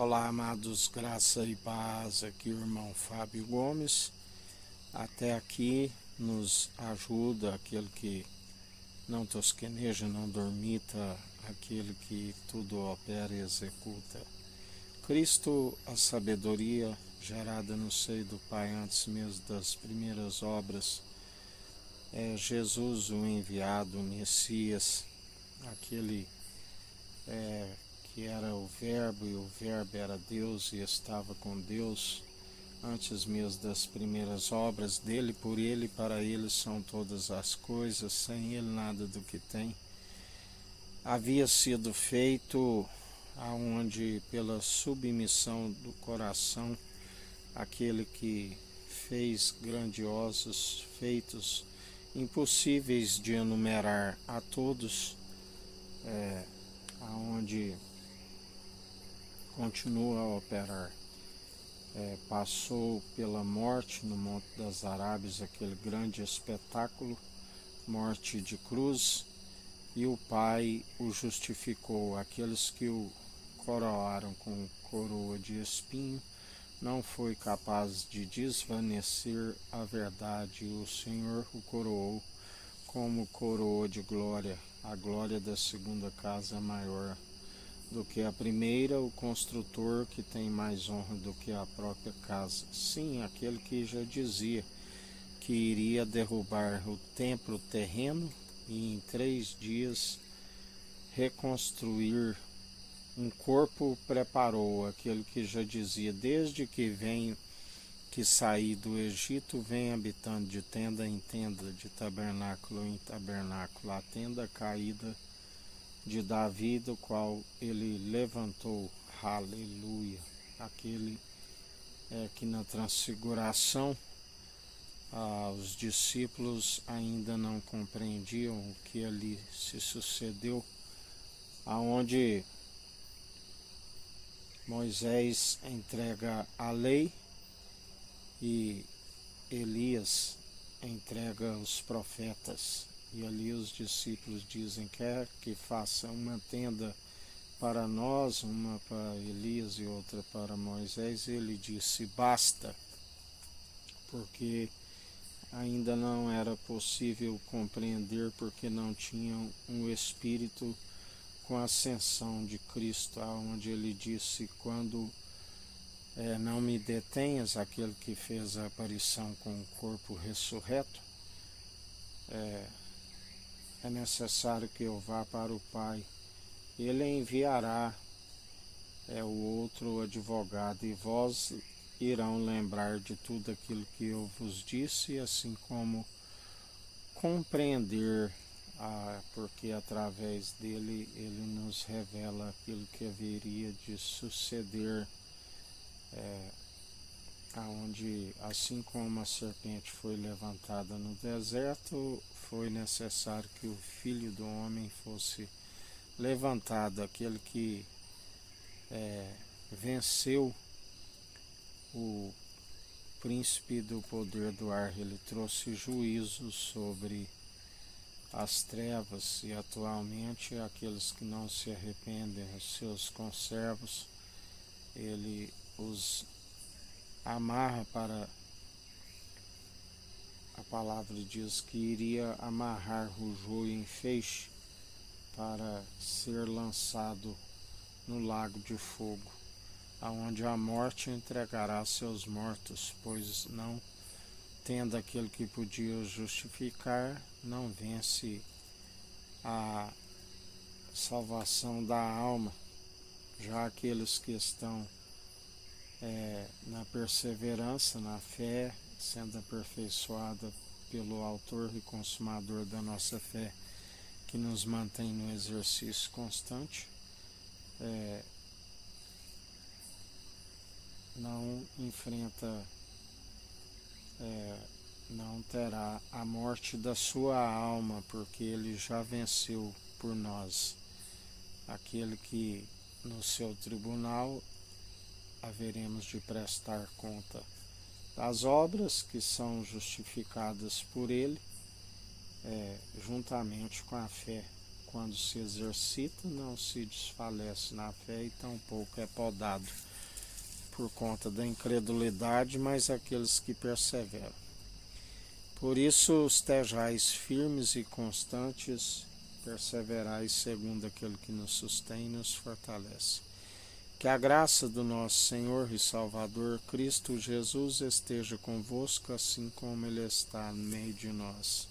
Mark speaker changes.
Speaker 1: Olá, amados, graça e paz, aqui o irmão Fábio Gomes. Até aqui nos ajuda aquele que não tosqueneja, não dormita, aquele que tudo opera e executa. Cristo, a sabedoria gerada no seio do Pai antes mesmo das primeiras obras, é Jesus o enviado, o Messias, aquele que era o Verbo e o Verbo era Deus e estava com Deus antes mesmo das primeiras obras dele, por ele e para ele são todas as coisas, sem ele nada do que tem. Havia sido feito aonde pela submissão do coração, aquele que fez grandiosos feitos impossíveis de enumerar a todos, aonde continua a operar. Passou pela morte no Monte das Arábias, aquele grande espetáculo, morte de cruz, e o Pai o justificou. Aqueles que o coroaram com coroa de espinho, não foi capaz de desvanecer a verdade. O Senhor o coroou como coroa de glória. A glória da segunda casa é maior do que a primeira, o construtor que tem mais honra do que a própria casa. Sim, aquele que já dizia que iria derrubar o templo terreno e em 3 dias reconstruir um corpo, preparou. Aquele que já dizia desde que saí do Egito, vem habitando de tenda em tenda, de tabernáculo em tabernáculo, a tenda caída de Davi, do qual ele levantou, aleluia, aquele que na transfiguração os discípulos ainda não compreendiam o que ali se sucedeu, aonde Moisés entrega a lei e Elias entrega os profetas. E ali os discípulos dizem: quer que faça uma tenda para nós, uma para Elias e outra para Moisés. Ele disse: basta, porque ainda não era possível compreender, porque não tinham um espírito com a ascensão de Cristo, onde ele disse: quando não me detenhas, aquele que fez a aparição com o corpo ressurreto, é necessário que eu vá para o Pai. Ele enviará o outro advogado, e vós irão lembrar de tudo aquilo que eu vos disse, assim como compreender, porque através dele ele nos revela aquilo que haveria de suceder, aonde assim como a serpente foi levantada no deserto, foi necessário que o Filho do Homem fosse levantado, aquele que venceu o príncipe do poder do ar. Ele trouxe juízo sobre as trevas, e atualmente aqueles que não se arrependem, os seus conservos, ele os amarra para, a palavra diz que iria amarrar o joio em feixe para ser lançado no lago de fogo, aonde a morte entregará seus mortos, pois não tendo aquele que podia os justificar, não vence a salvação da alma. Já aqueles que estão na perseverança, na fé, sendo aperfeiçoada pelo autor e consumador da nossa fé, que nos mantém no exercício constante, não enfrenta, não terá a morte da sua alma, porque ele já venceu por nós. Aquele que no seu tribunal haveremos de prestar conta das obras que são justificadas por ele, juntamente com a fé, quando se exercita, não se desfalece na fé e tampouco é podado por conta da incredulidade, mas aqueles que perseveram. Por isso, estejais firmes e constantes, perseverais segundo aquele que nos sustém e nos fortalece. Que a graça do nosso Senhor e Salvador Cristo Jesus esteja convosco, assim como Ele está no meio de nós.